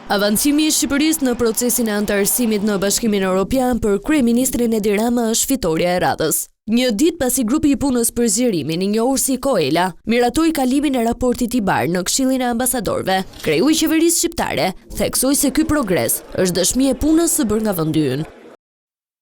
Avancimi i Shqipërisë në procesin e anëtarësimit në Bashkimin Evropian për kryeministrin Edi Rama është fitoria e radhës. Një ditë pasi grupi i punës për zgjerimin, i njohur si Koela, miratoi kalimin e raportit i bar në Këshillin e Ambasadorëve, kreu i qeverisë shqiptare theksoi se ky progres është dëshmi e punës së bërë nga vendi ynë.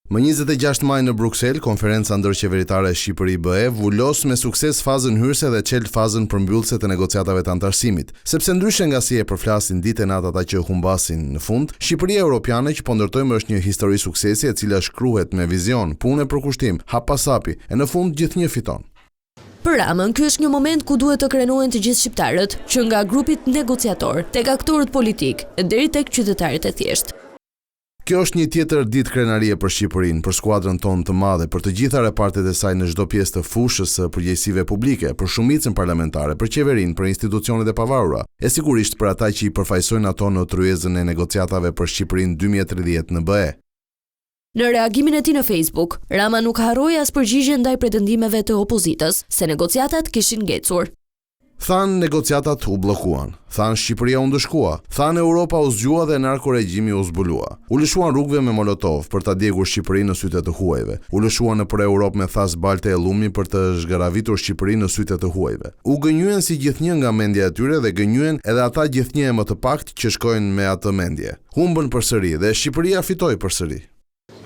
Më 26 maj në Bruksel, konferenca ndërqeveritare Shqipëri-BE vullos me sukses fazën hyrëse dhe çel fazën përmbyllëse të negociatave të anëtarësimit. Sepse ndryshe nga si e përflasin ditën atë ata që humbasin në fund, Shqipëria Europiane që po ndërtojmë është një histori suksesi e cila shkruhet me vizion, punë për kushtim, hap pas hapi, e në fund gjithnjë fiton. Për Ramën, ky është një moment ku duhet të krenohen të gjithë shqiptarët, që nga grupit negociator, tek aktorët politik, deri tek qytetarët e thjeshtë. Kjo është një tjetër ditë krenarie për Shqipërinë, për skuadrën tonë të madhe, për të gjitha repartet e saj në çdo pjesë të fushës së përgjegjësive publike, për shumicën parlamentare, për qeverinë, për institucionet e pavarura, e sigurisht për ata që i përfaqësojnë ato në tryezën e negociatave për Shqipërinë 2030 në BE. Në reagimin e tij në Facebook, Rama nuk harroi as përgjigjen ndaj pretendimeve të opozitës se negociatat kishin ngecur. Than negociatat u bllokuan, than Shqipëria u ndëshkua, than Europa u zgjua dhe narkoregjimi u zbulua. U lëshuan rrugëve me molotov për ta djegur Shqipërinë në sytë të huajve. U lëshuan nëpër Europë me thas balte e llumi për të zhgaravitur Shqipërinë në sytë të huajve. U gënjyen si gjithnjë nga mendja e tyre dhe gënjyen edhe ata gjithnjë më të pakt që shkojnë me atë mendje. Humbën përsëri dhe Shqipëria fitoi përsëri.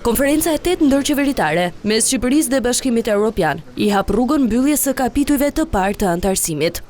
Konferenca e 8 ndërqeveritare mes Shqipërisë dhe Bashkimit Evropian i hap rrugën mbylljes së kapitujve të parë të anëtarësimit.